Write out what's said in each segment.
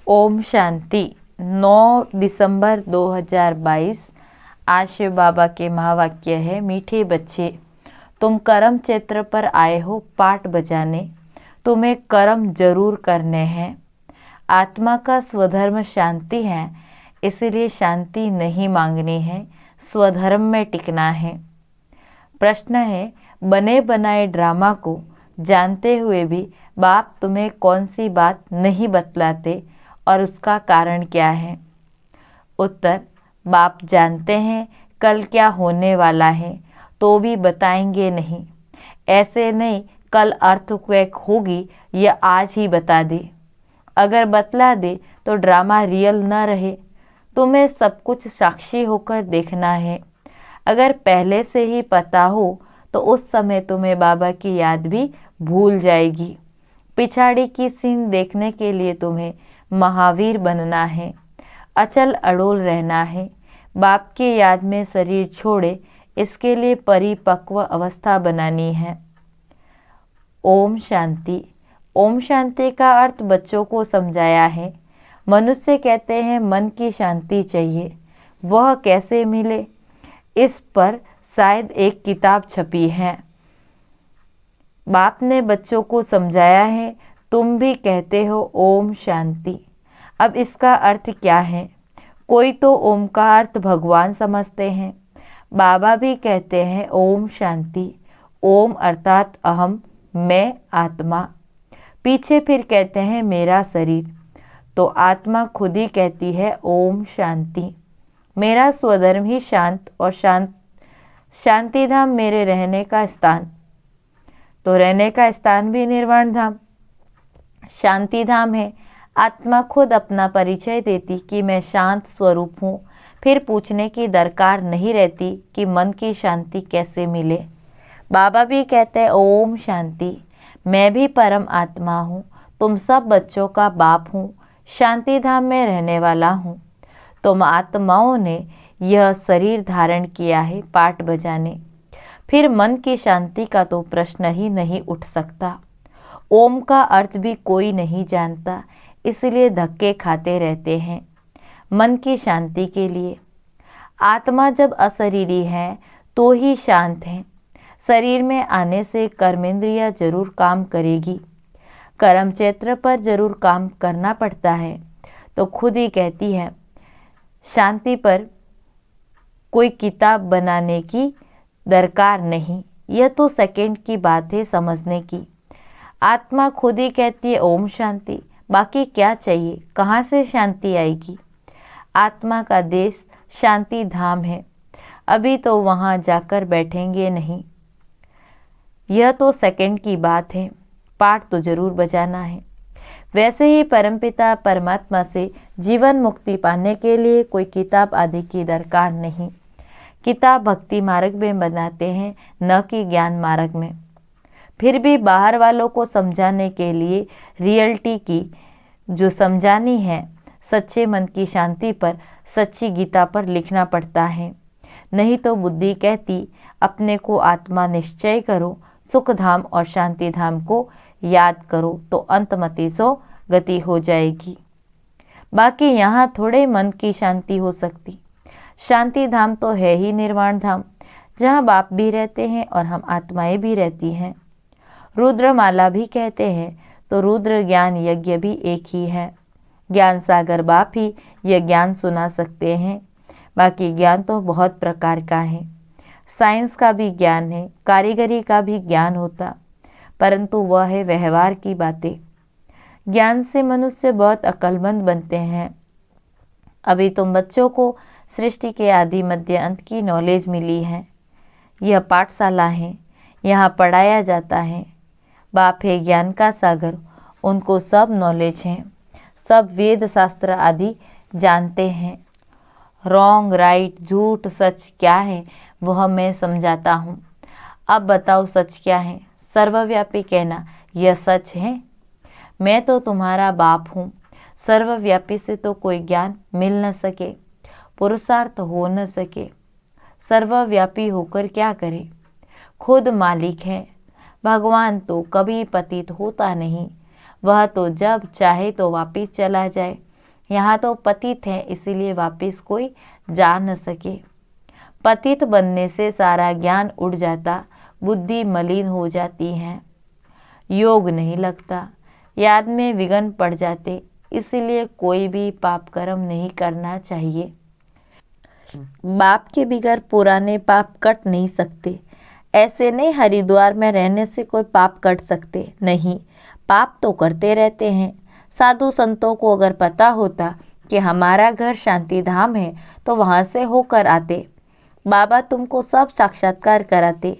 ओम शांति। 9 दिसंबर 2022। आज शिव बाबा के महावाक्य है, मीठे बच्चे तुम कर्म क्षेत्र पर आए हो पाठ बजाने, तुम्हें कर्म जरूर करने हैं। आत्मा का स्वधर्म शांति है, इसीलिए शांति नहीं मांगनी है, स्वधर्म में टिकना है। प्रश्न है, बने बनाए ड्रामा को जानते हुए भी बाप तुम्हें कौन सी बात नहीं बतलाते और उसका कारण क्या है? उत्तर, बाप जानते हैं कल क्या होने वाला है, तो भी बताएंगे नहीं। ऐसे नहीं कल अर्थक्वेक होगी या आज ही बता दे। अगर बतला दे तो ड्रामा रियल न रहे। तुम्हें सब कुछ साक्षी होकर देखना है। अगर पहले से ही पता हो तो उस समय तुम्हें बाबा की याद भी भूल जाएगी। पिछाड़ी की सीन देखने के लिए तुम्हें महावीर बनना है, अचल अड़ोल रहना है। बाप की याद में शरीर छोड़े, इसके लिए परिपक्व अवस्था बनानी है। ओम शांति। ओम शांति का अर्थ बच्चों को समझाया है। मनुष्य कहते हैं मन की शांति चाहिए, वह कैसे मिले? इस पर शायद एक किताब छपी है। बाप ने बच्चों को समझाया है, तुम भी कहते हो ओम शांति। अब इसका अर्थ क्या है? कोई तो ओम का अर्थ भगवान समझते हैं। बाबा भी कहते हैं ओम शांति। ओम अर्थात अहम, मैं आत्मा। पीछे फिर कहते हैं मेरा शरीर। तो आत्मा खुद ही कहती है ओम शांति। मेरा स्वधर्म ही शांत और शांति धाम मेरे रहने का स्थान। तो रहने का स्थान भी निर्वाण धाम, शांति धाम है। आत्मा खुद अपना परिचय देती कि मैं शांत स्वरूप हूँ। फिर पूछने की दरकार नहीं रहती कि मन की शांति कैसे मिले। बाबा भी कहते हैं ओम शांति। मैं भी परम आत्मा हूँ, तुम सब बच्चों का बाप हूँ, शांति धाम में रहने वाला हूँ। तुम आत्माओं ने यह शरीर धारण किया है पाठ बजाने। फिर मन की शांति का तो प्रश्न ही नहीं उठ सकता। ओम का अर्थ भी कोई नहीं जानता, इसलिए धक्के खाते रहते हैं मन की शांति के लिए। आत्मा जब अशरीरी है तो ही शांत है। शरीर में आने से कर्मेंद्रिया जरूर काम करेगी, कर्म क्षेत्र पर जरूर काम करना पड़ता है। तो खुद ही कहती है शांति पर कोई किताब बनाने की दरकार नहीं, यह तो सेकंड की बात है समझने की। आत्मा खुद ही कहती है ओम शांति। बाकी क्या चाहिए? कहाँ से शांति आएगी? आत्मा का देश शांति धाम है, अभी तो वहाँ जाकर बैठेंगे नहीं। यह तो सेकंड की बात है, पाठ तो जरूर बजाना है। वैसे ही परमपिता परमात्मा से जीवन मुक्ति पाने के लिए कोई किताब आदि की दरकार नहीं। किताब भक्ति मार्ग में बनाते हैं, न कि ज्ञान मार्ग में। फिर भी बाहर वालों को समझाने के लिए रियलिटी की जो समझानी है, सच्चे मन की शांति पर, सच्ची गीता पर लिखना पड़ता है। नहीं तो बुद्धि कहती अपने को आत्मा निश्चय करो, सुख धाम और शांति धाम को याद करो, तो अंतमति सो गति हो जाएगी। बाकी यहाँ थोड़े मन की शांति हो सकती। शांति धाम तो है ही निर्वाण धाम, जहाँ बाप भी रहते हैं और हम आत्माएं भी रहती हैं। रुद्रमाला भी कहते हैं, तो रुद्र ज्ञान यज्ञ भी एक ही है। ज्ञान सागर बाप ही यह ज्ञान सुना सकते हैं। बाकी ज्ञान तो बहुत प्रकार का है। साइंस का भी ज्ञान है, कारीगरी का भी ज्ञान होता, परंतु वह है व्यवहार की बातें। ज्ञान से मनुष्य बहुत अक्लमंद बनते हैं। अभी तुम बच्चों को सृष्टि के आदि मध्य अंत की नॉलेज मिली है। यह पाठशाला है, यहाँ पढ़ाया जाता है। बाप है ज्ञान का सागर, उनको सब नॉलेज है, सब वेद शास्त्र आदि जानते हैं। रॉन्ग राइट झूठ सच क्या है वह मैं समझाता हूँ। अब बताओ सच क्या है? सर्वव्यापी कहना यह सच है। मैं तो तुम्हारा बाप हूँ। सर्वव्यापी से तो कोई ज्ञान मिल न सके, पुरुषार्थ हो न सके। सर्वव्यापी होकर क्या करे? खुद मालिक है। भगवान तो कभी पतित होता नहीं, वह तो जब चाहे तो वापिस चला जाए। यहाँ तो पतित है, इसीलिए वापस कोई जा न सके। पतित बनने से सारा ज्ञान उड़ जाता, बुद्धि मलिन हो जाती है, योग नहीं लगता, याद में विघ्न पड़ जाते। इसीलिए कोई भी पाप कर्म नहीं करना चाहिए। बाप के बिगैर पुराने पाप कट नहीं सकते। ऐसे नहीं हरिद्वार में रहने से कोई पाप कट सकते, नहीं, पाप तो करते रहते हैं। साधु संतों को अगर पता होता कि हमारा घर शांति धाम है तो वहाँ से होकर आते। बाबा तुमको सब साक्षात्कार कराते,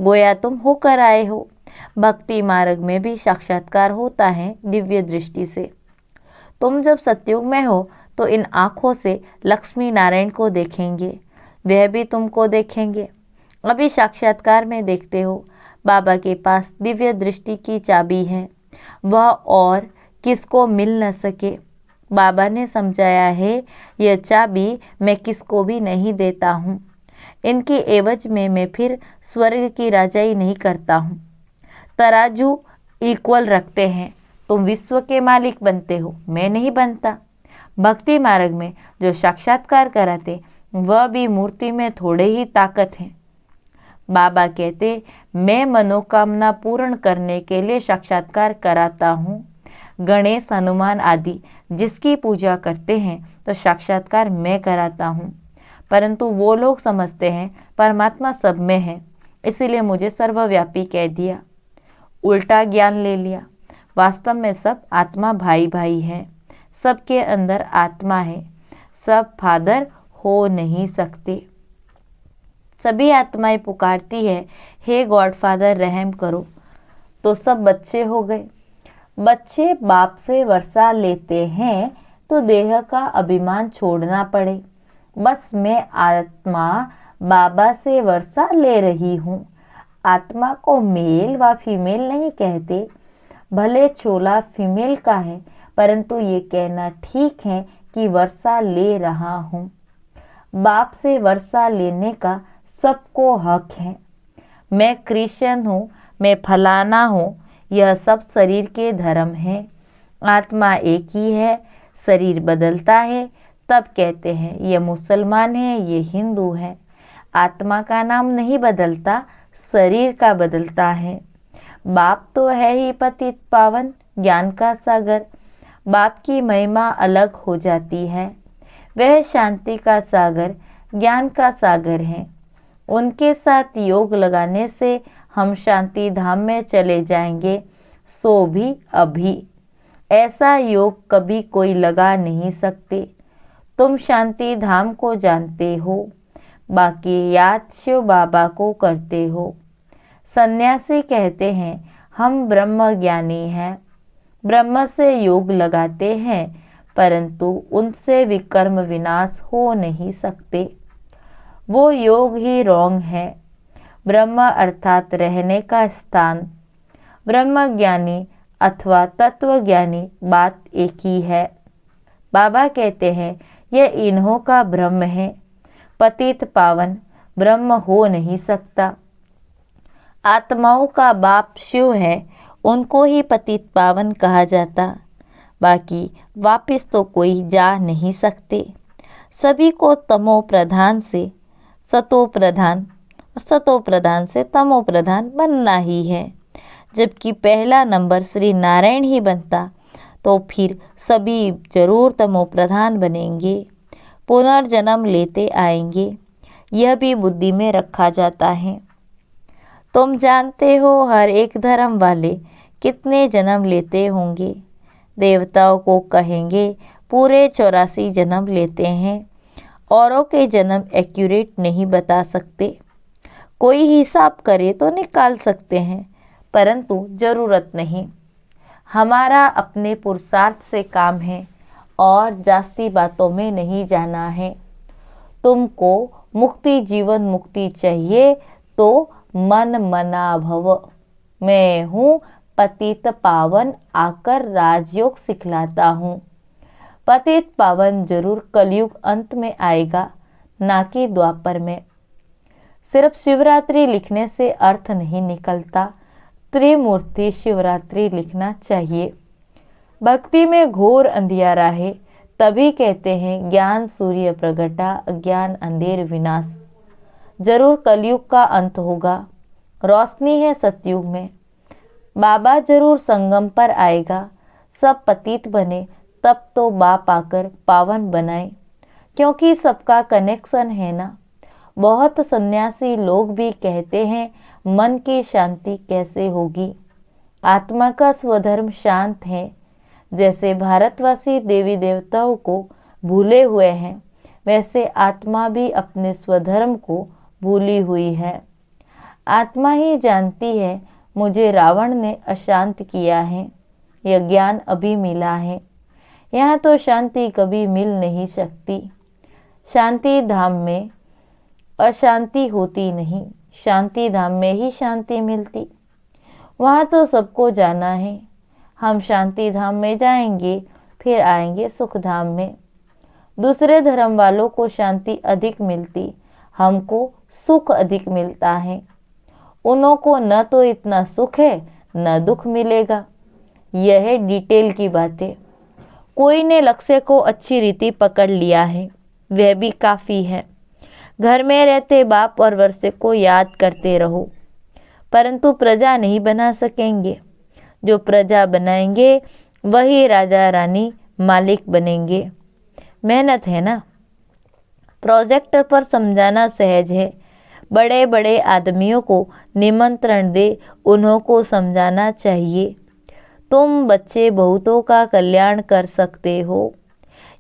गोया तुम होकर आए हो। भक्ति मार्ग में भी साक्षात्कार होता है दिव्य दृष्टि से। तुम जब सतयुग में हो तो इन आँखों से लक्ष्मी नारायण को देखेंगे, वह भी तुमको देखेंगे। अभी साक्षात्कार में देखते हो, बाबा के पास दिव्य दृष्टि की चाबी है, वह और किसको मिल न सके। बाबा ने समझाया है, यह चाबी मैं किसको भी नहीं देता हूँ। इनकी एवज में मैं फिर स्वर्ग की राजाई नहीं करता हूँ। तराजू इक्वल रखते हैं, तुम विश्व के मालिक बनते हो, मैं नहीं बनता। भक्ति मार्ग में जो साक्षात्कार कराते वह भी मूर्ति में थोड़े ही ताकत है। बाबा कहते, मैं मनोकामना पूर्ण करने के लिए साक्षात्कार कराता हूँ। गणेश, हनुमान आदि जिसकी पूजा करते हैं तो साक्षात्कार मैं कराता हूँ, परंतु वो लोग समझते हैं परमात्मा सब में है, इसीलिए मुझे सर्वव्यापी कह दिया, उल्टा ज्ञान ले लिया। वास्तव में सब आत्मा भाई भाई हैं, सबके अंदर आत्मा है, सब फादर हो नहीं सकते। सभी आत्माएं पुकारती है, हे गॉड फादर रहम करो, तो सब बच्चे हो गए। बच्चे बाप से वर्षा लेते हैं तो देह का अभिमान छोड़ना पड़े। बस मैं आत्मा बाबा से वर्षा ले रही हूँ। आत्मा को मेल व फीमेल नहीं कहते, भले चोला फीमेल का है, परंतु ये कहना ठीक है कि वर्षा ले रहा हूँ। बाप से वर्षा लेने का सबको हक है। मैं क्रिश्चियन हूँ, मैं फलाना हूँ, यह सब शरीर के धर्म हैं। आत्मा एक ही है, शरीर बदलता है, तब कहते हैं ये मुसलमान है, ये हिंदू है। आत्मा का नाम नहीं बदलता, शरीर का बदलता है। बाप तो है ही पतित पावन ज्ञान का सागर। बाप की महिमा अलग हो जाती है, वह शांति का सागर, ज्ञान का सागर है। उनके साथ योग लगाने से हम शांति धाम में चले जाएंगे, सो भी अभी। ऐसा योग कभी कोई लगा नहीं सकते। तुम शांति धाम को जानते हो, बाकी याद शिव बाबा को करते हो। सन्यासी कहते हैं हम ब्रह्म ज्ञानी हैं, ब्रह्म से योग लगाते हैं, परंतु उनसे विकर्म विनाश हो नहीं सकते। वो योग ही रॉन्ग है। ब्रह्म अर्थात रहने का स्थान। ब्रह्म ज्ञानी अथवा तत्वज्ञानी बात एक ही है। बाबा कहते हैं यह इन्हों का ब्रह्म है, पतित पावन ब्रह्म हो नहीं सकता। आत्माओं का बाप शिव है, उनको ही पतित पावन कहा जाता, बाकी वापिस तो कोई जा नहीं सकते। सभी को तमो प्रधान से सतो प्रधान और सतो प्रधान से तमो प्रधान बनना ही है। जबकि पहला नंबर श्री नारायण ही बनता तो फिर सभी जरूर तमो प्रधान बनेंगे, पुनर्जन्म लेते आएंगे। यह भी बुद्धि में रखा जाता है। तुम जानते हो हर एक धर्म वाले कितने जन्म लेते होंगे। देवताओं को कहेंगे पूरे 84 जन्म लेते हैं। औरों के जन्म एक्यूरेट नहीं बता सकते। कोई हिसाब करे तो निकाल सकते हैं, परंतु ज़रूरत नहीं। हमारा अपने पुरुषार्थ से काम है और जास्ती बातों में नहीं जाना है। तुमको मुक्ति जीवन मुक्ति चाहिए तो मन मना भव। मैं हूँ पतित पावन, आकर राजयोग सिखलाता हूँ। पतित पावन जरूर कलयुग अंत में आएगा, ना कि द्वापर में। सिर्फ शिवरात्रि लिखने से अर्थ नहीं निकलता, त्रिमूर्ति शिवरात्रि लिखना चाहिए। भक्ति में घोर अंधियारा है, तभी कहते हैं ज्ञान सूर्य प्रगटा, अज्ञान अंधेर विनाश। जरूर कलयुग का अंत होगा, रोशनी है सतयुग में। बाबा जरूर संगम पर आएगा, सब पतित बने तब तो बाप आकर पावन बनाए, क्योंकि सबका कनेक्शन है ना। बहुत सन्यासी लोग भी कहते हैं मन की शांति कैसे होगी, आत्मा का स्वधर्म शांत है। जैसे भारतवासी देवी देवताओं को भूले हुए हैं, वैसे आत्मा भी अपने स्वधर्म को भूली हुई है। आत्मा ही जानती है मुझे रावण ने अशांत किया है, यह ज्ञान अभी मिला है। यहाँ तो शांति कभी मिल नहीं सकती। शांति धाम में अशांति होती नहीं, शांति धाम में ही शांति मिलती। वहाँ तो सबको जाना है। हम शांति धाम में जाएंगे, फिर आएंगे सुख धाम में। दूसरे धर्म वालों को शांति अधिक मिलती, हमको सुख अधिक मिलता है। उन्हों को न तो इतना सुख है न दुख मिलेगा। यह है डिटेल की बातें। कोई ने लक्ष्य को अच्छी रीति पकड़ लिया है, वह भी काफ़ी है। घर में रहते बाप और वर्षे को याद करते रहो, परंतु प्रजा नहीं बना सकेंगे। जो प्रजा बनाएंगे वही राजा रानी मालिक बनेंगे। मेहनत है ना। प्रोजेक्टर पर समझाना सहज है। बड़े बड़े आदमियों को निमंत्रण दे, उन्हों को समझाना चाहिए। तुम बच्चे बहुतों का कल्याण कर सकते हो।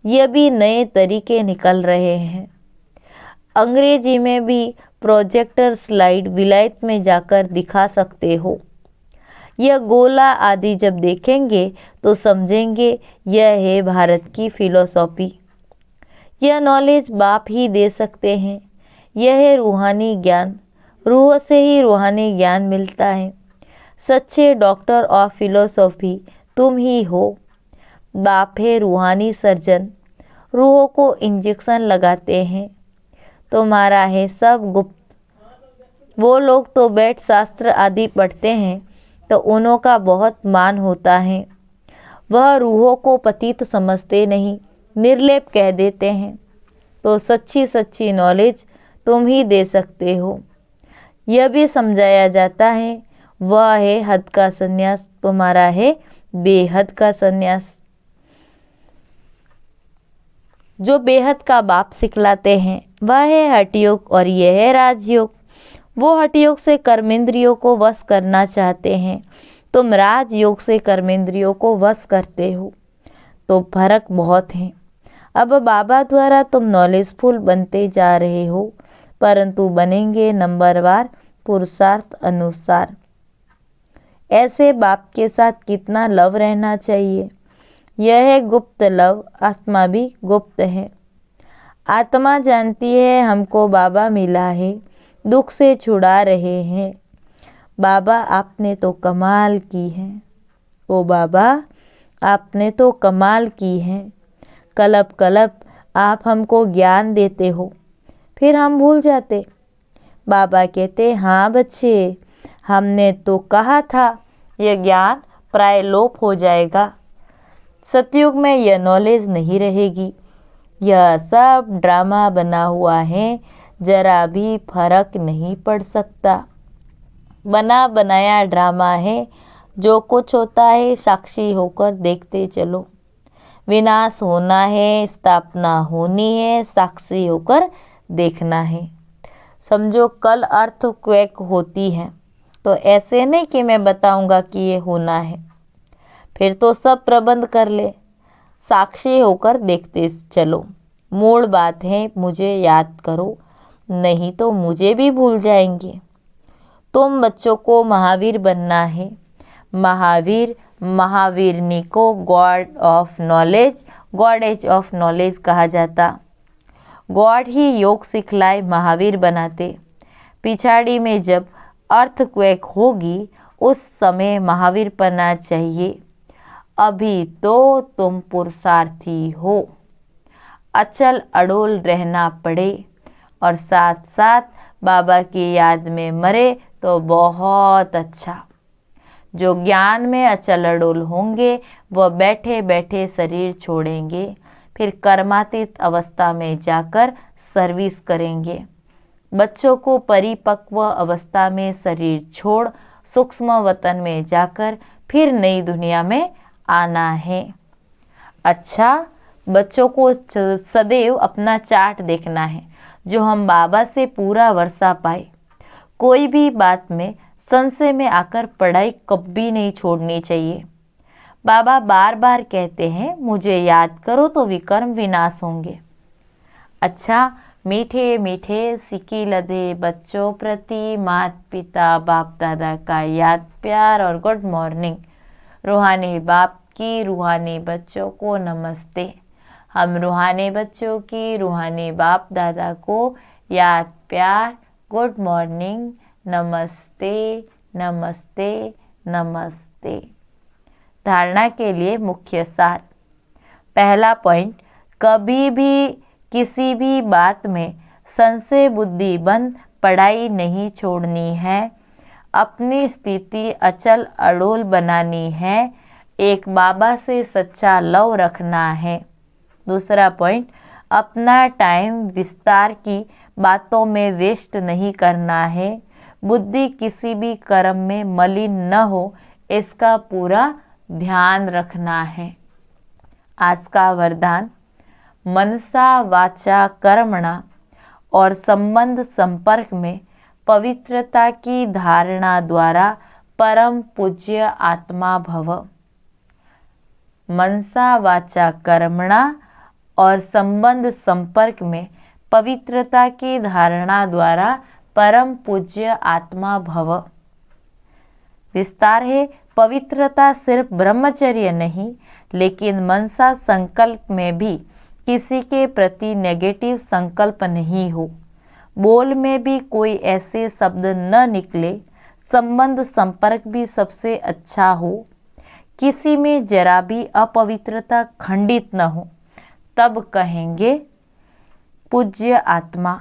ये भी नए तरीके निकल रहे हैं। अंग्रेजी में भी प्रोजेक्टर स्लाइड विलायत में जाकर दिखा सकते हो। यह गोला आदि जब देखेंगे तो समझेंगे यह है भारत की फिलॉसफी। यह नॉलेज बाप ही दे सकते हैं। यह है रूहानी ज्ञान। रूह से ही रूहानी ज्ञान मिलता है। सच्चे डॉक्टर ऑफ फिलॉसफी तुम ही हो। बाप है रूहानी सर्जन, रूहों को इंजेक्शन लगाते हैं। तुम्हारा है सब गुप्त। वो लोग तो बैठ शास्त्र आदि पढ़ते हैं तो उन्हों का बहुत मान होता है। वह रूहों को पतित समझते नहीं, निर्लेप कह देते हैं। तो सच्ची सच्ची नॉलेज तुम ही दे सकते हो। यह भी समझाया जाता है वह है हद का संन्यास, तुम्हारा है बेहद का संन्यास। जो बेहद का बाप सिखलाते हैं वह है हठयोग और यह है राजयोग। वो हठयोग से कर्मेंद्रियों को वश करना चाहते हैं, तुम राजयोग से कर्मेंद्रियों को वश करते हो। तो फर्क बहुत है। अब बाबा द्वारा तुम नॉलेजफुल बनते जा रहे हो, परंतु बनेंगे नंबरवार पुरुषार्थ अनुसार। ऐसे बाप के साथ कितना लव रहना चाहिए। यह है गुप्त लव, आत्मा भी गुप्त है। आत्मा जानती है हमको बाबा मिला है, दुख से छुड़ा रहे हैं। बाबा आपने तो कमाल की है। ओ बाबा आपने तो कमाल की है। कलब कलब आप हमको ज्ञान देते हो, फिर हम भूल जाते। बाबा कहते हाँ बच्चे, हमने तो कहा था यह ज्ञान प्राय लोप हो जाएगा। सतयुग में यह नॉलेज नहीं रहेगी। यह सब ड्रामा बना हुआ है, जरा भी फर्क नहीं पड़ सकता। बना बनाया ड्रामा है। जो कुछ होता है साक्षी होकर देखते चलो। विनाश होना है, स्थापना होनी है, साक्षी होकर देखना है। समझो कल अर्थक्वेक होती है तो ऐसे नहीं कि मैं बताऊंगा कि ये होना है, फिर तो सब प्रबंध कर ले। साक्षी होकर देखते चलो। मूल बात है मुझे याद करो, नहीं तो मुझे भी भूल जाएंगे। तुम बच्चों को महावीर बनना है। महावीर महावीरनी को God of knowledge, goddess of knowledge कहा जाता। गॉड ही योग सिखलाए महावीर बनाते। पिछाड़ी में जब अर्थक्वेक होगी उस समय महावीर बनना चाहिए। अभी तो तुम पुरुषार्थी हो। अचल अड़ोल रहना पड़े और साथ साथ बाबा की याद में मरे तो बहुत अच्छा। जो ज्ञान में अचल अड़ोल होंगे वह बैठे बैठे शरीर छोड़ेंगे, फिर कर्मातीत अवस्था में जाकर सर्विस करेंगे। बच्चों को परिपक्व अवस्था में शरीर छोड़ सूक्ष्म वतन में जाकर फिर नई दुनिया में आना है। अच्छा, बच्चों को सदैव अपना चार्ट देखना है जो हम बाबा से पूरा वर्षा पाए। कोई भी बात में संशय में आकर पढ़ाई कभी नहीं छोड़नी चाहिए। बाबा बार बार कहते हैं मुझे याद करो तो विकर्म विनाश होंगे। अच्छा, मीठे मीठे सिकी लदे बच्चों प्रति माता पिता बाप दादा का याद प्यार और गुड मॉर्निंग। रूहानी बाप की रूहानी बच्चों को नमस्ते। हम रूहानी बच्चों की रूहानी बाप दादा को याद प्यार गुड मॉर्निंग नमस्ते नमस्ते नमस्ते। धारणा के लिए मुख्य सार। पहला पॉइंट, कभी भी किसी भी बात में संशय बुद्धि बंद पढ़ाई नहीं छोड़नी है। अपनी स्थिति अचल अड़ोल बनानी है। एक बाबा से सच्चा लव रखना है। दूसरा पॉइंट, अपना टाइम विस्तार की बातों में वेस्ट नहीं करना है। बुद्धि किसी भी कर्म में मलिन न हो, इसका पूरा ध्यान रखना है। आज का वरदान, मनसा वाचा कर्मणा और संबंध संपर्क में पवित्रता की धारणा द्वारा परम पूज्य आत्मा भव। मनसा वाचा कर्मणा और संबंध संपर्क में पवित्रता की धारणा द्वारा परम पूज्य आत्मा भव। विस्तार है, पवित्रता सिर्फ ब्रह्मचर्य नहीं, लेकिन मनसा संकल्प में भी किसी के प्रति नेगेटिव संकल्प नहीं हो। बोल में भी कोई ऐसे शब्द न निकले। संबंध संपर्क भी सबसे अच्छा हो। किसी में जरा भी अपवित्रता खंडित न हो, तब कहेंगे पूज्य आत्मा।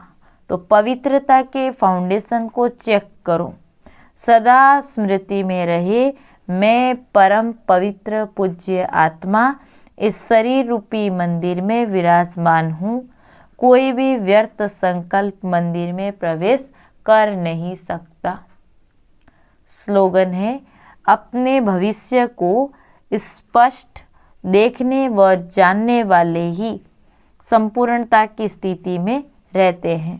तो पवित्रता के फाउंडेशन को चेक करो। सदा स्मृति में रहे, मैं परम पवित्र पूज्य आत्मा इस शरीर रूपी मंदिर में विराजमान हूँ। कोई भी व्यर्थ संकल्प मंदिर में प्रवेश कर नहीं सकता। स्लोगन है, अपने भविष्य को स्पष्ट देखने व जानने वाले ही संपूर्णता की स्थिति में रहते हैं।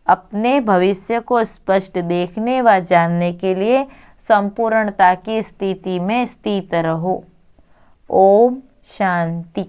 अपने भविष्य को स्पष्ट देखने व जानने के लिए संपूर्णता की स्थिति में स्थित रहो। ओम शांति।